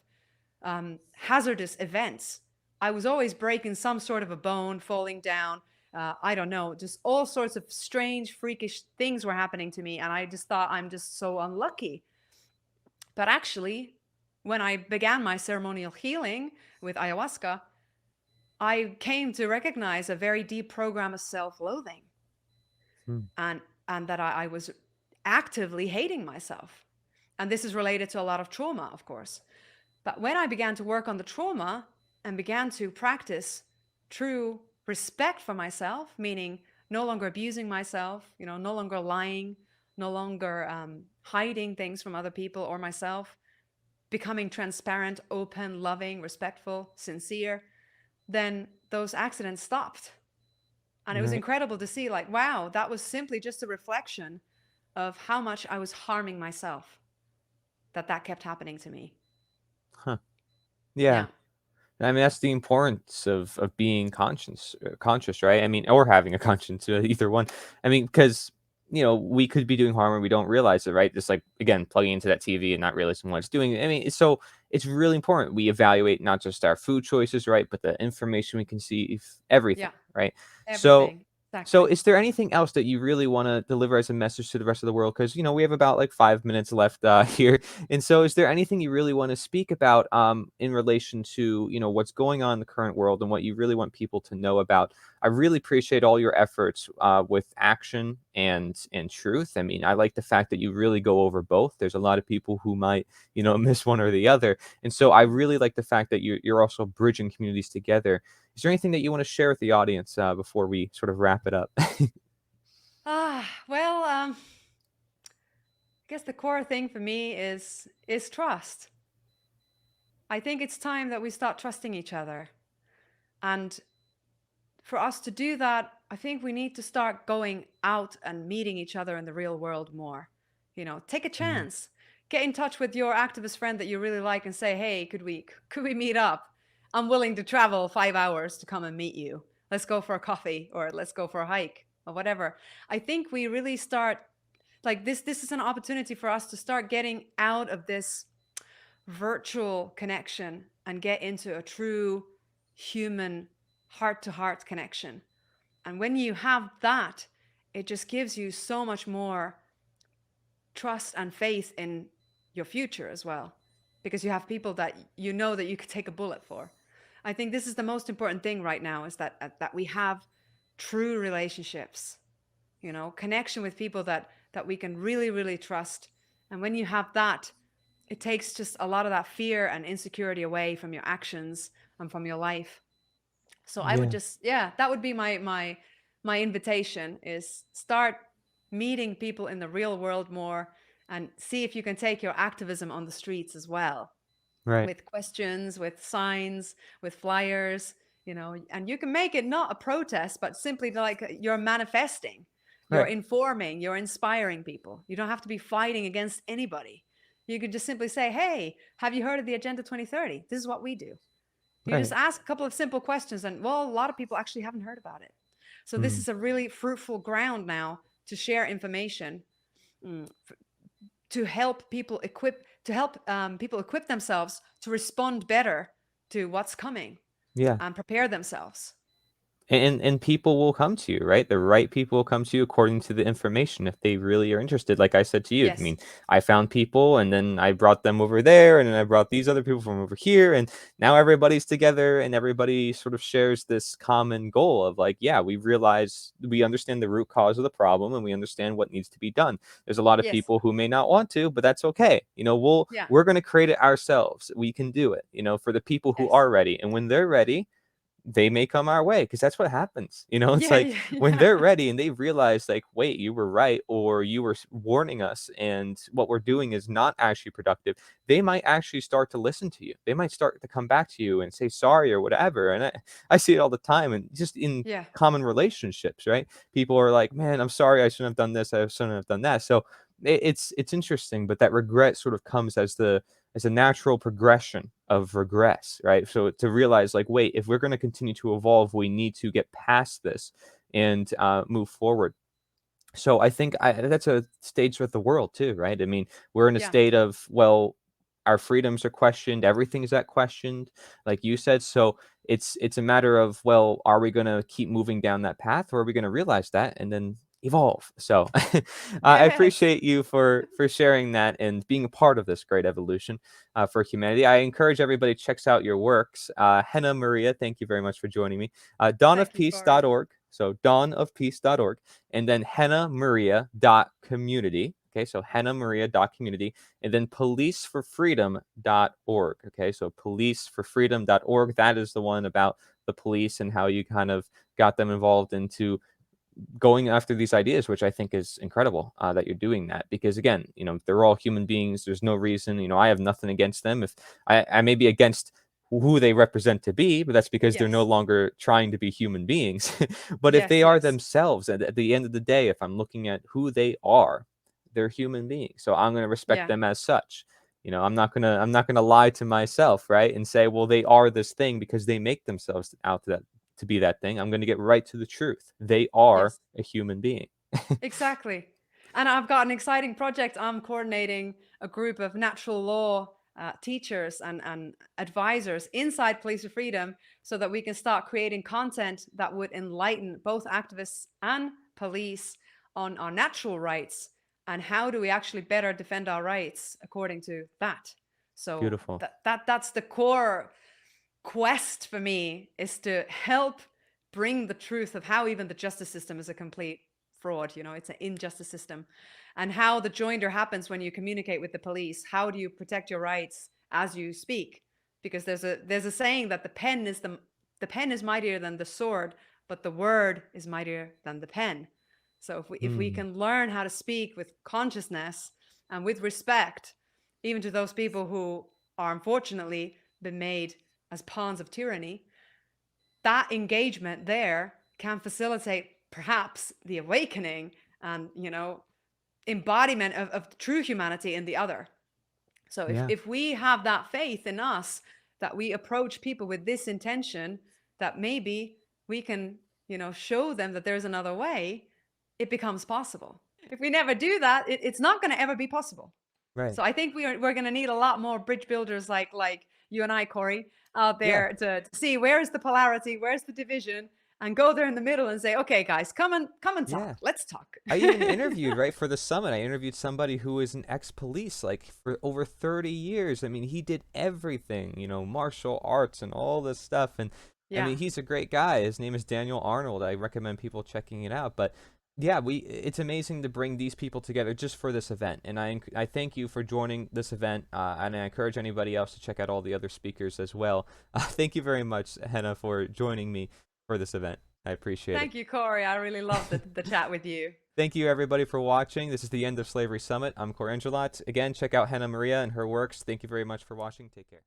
hazardous events. I was always breaking some sort of a bone, falling down. I don't know, just all sorts of strange, freakish things were happening to me. And I just thought, I'm just so unlucky. But actually, when I began my ceremonial healing with ayahuasca, I came to recognize a very deep program of self loathing, Hmm. and, and that I was actively hating myself. And this is related to a lot of trauma, of course. But when I began to work on the trauma and began to practice true respect for myself, meaning no longer abusing myself, no longer lying, no longer hiding things from other people or myself, becoming transparent, open, loving, respectful, sincere, then those accidents stopped. And it was Right. incredible to see, like, wow, that was simply just a reflection of how much I was harming myself, that kept happening to me. Huh. Yeah. Yeah. I mean, that's the importance of being conscious, right? I mean, or having a conscience, either one. I mean, because we could be doing harm and we don't realize it, right? Just like again, plugging into that TV and not realizing what it's doing. I mean, so it's really important we evaluate not just our food choices, right, but the information we conceive, everything, Yeah. right? So, Everything. so Exactly. is there anything else that you really want to deliver as a message to the rest of the world? Because we have about like 5 minutes left here. And so, is there anything you really want to speak about in relation to what's going on in the current world and what you really want people to know about? I really appreciate all your efforts with action and truth. I mean, I like the fact that you really go over both. There's a lot of people who might miss one or the other, and so I Mhm. really like the fact that you're also bridging communities together. Is there anything that you want to share with the audience before we sort of wrap it up? Well, I guess the core thing for me is trust. I think it's time that we start trusting each other. And for us to do that, I think we need to start going out and meeting each other in the real world more. Take a Mm, chance. Get in touch with your activist friend that you really like and say, "Hey, could we meet up? I'm willing to travel 5 hours to come and meet you. Let's go for a coffee, or let's go for a hike, or whatever." I think we really start, like, this is an opportunity for us to start getting out of this virtual connection and get into a true human heart to heart connection. And when you have that, it just gives you so much more trust and faith in your future as well, because you have people that you know that you could take a bullet for. I think this is the most important thing right now, is that we have true relationships, connection with people that we can really really trust. And when you have that, it takes just a lot of that fear and insecurity away from your actions and from your life. So I would Yeah. just, yeah, that would be my invitation, is start meeting people in the real world more, and see if you can take your activism on the streets as well, Right. with questions, with signs, with flyers, and you can make it not a protest, but simply like you're manifesting, you're Right. informing, you're inspiring people. You don't have to be fighting against anybody. You could just simply say, hey, have you heard of the Agenda 2030? This is what we do. You just Right. ask a couple of simple questions, and well, a lot of people actually haven't heard about it. So this Mm. is a really fruitful ground now to share information, to help people equip themselves to respond better to what's coming, Yeah. and prepare themselves. And people will come to you, right? The right people will come to you according to the information if they really are interested. Like I said to you, I Yes. mean, I found people and then I brought them over there and then I brought these other people from over here and now everybody's together and everybody sort of shares this common goal of like, yeah, we realize we understand the root cause of the problem and we understand what needs to be done. There's a lot of Yes. people who may not want to, but that's okay. Yeah. We're going to create it ourselves. We can do it, for the people who Yes. are ready. And when they're ready, they may come our way because that's what happens. It's Yeah. like Yeah. when Yeah. they're ready and they realize, like, wait, you were right, or you were warning us, and what we're doing is not actually productive. They might actually start to listen to you. They might start to come back to you and say sorry or whatever. And I see it all the time, and just in Yeah. common relationships, right? People are like, man, I'm sorry, I shouldn't have done this, I shouldn't have done that. So it's interesting, but that regret sort of comes as a natural progression of regress, right? So to realize, like, wait, if we're going to continue to evolve, we need to get past this and move forward. So I think that's a stage with the world too, right? I mean, we're in a Yeah. state of, well, our freedoms are questioned, everything's at questioned, like you said. So it's a matter of, well, are we going to keep moving down that path, or are we going to realize that and then evolve? So I Yes. appreciate you for sharing that and being a part of this great evolution for humanity. I encourage everybody checks out your works. Henna Maria, thank you very much for joining me. Thank you for. Dawnofpeace.org. So dawnofpeace.org and then hennamaria.community. Okay, so hennamaria.community, and then policeforfreedom.org. Okay, so policeforfreedom.org. That is the one about the police and how you kind of got them involved into going after these ideas, which I think is incredible that you're doing that. Because again, they're all human beings. There's no reason, I have nothing against them. If I may be against who they represent to be, but that's because they're no Yes. longer trying to be human beings. But if Yes. they are Yes. themselves, and at the end of the day, if I'm looking at who they are, they're human beings. So I'm going to respect Yeah. them as such. I'm not gonna lie to myself, right? And say, well, they are this thing because they make themselves out to be that thing. I'm going to get right to the truth. They are Yes. a human being. Exactly. And I've got an exciting project. I'm coordinating a group of natural law teachers and advisors inside Police for Freedom, so that we can start creating content that would enlighten both activists and police on our natural rights, and how do we actually better defend our rights according to that. So Beautiful. that's the core quest for me, is to help bring the truth of how even the justice system is a complete fraud. It's an injustice system, and how the joinder happens when you communicate with the police. How do you protect your rights as you speak? Because there's a saying that the pen is mightier than the sword, but the word is mightier than the pen. So if we Hmm. can learn how to speak with consciousness and with respect, even to those people who are unfortunately been made as pawns of tyranny, that engagement there can facilitate perhaps the awakening and, embodiment of true humanity in the other. So if, Yeah. if we have that faith in us, that we approach people with this intention, that maybe we can, show them that there's another way, it becomes possible. If we never do that, it's not going to ever be possible. Right. So I think we're going to need a lot more bridge builders like you and I, Corey, out Yeah. there to see where's the polarity, where's the division, and go there in the middle and say, okay, guys, come and Yeah. talk. Let's talk. I even interviewed, right, for the summit. I interviewed somebody who was an ex-police, like for over 30 years. I mean, he did everything, martial arts and all this stuff. And I Yeah. mean, he's a great guy. His name is Daniel Arnold. I recommend people checking it out. But yeah, it's amazing to bring these people together just for this event. And I thank you for joining this event. And I encourage anybody else to check out all the other speakers as well. Thank you very much, Henna, for joining me for this event. I appreciate it. Thank you, Corey. I really loved the chat with you. Thank you, everybody, for watching. This is the End of Slavery Summit. I'm Cor Angelat. Again, check out Henna Maria and her works. Thank you very much for watching. Take care.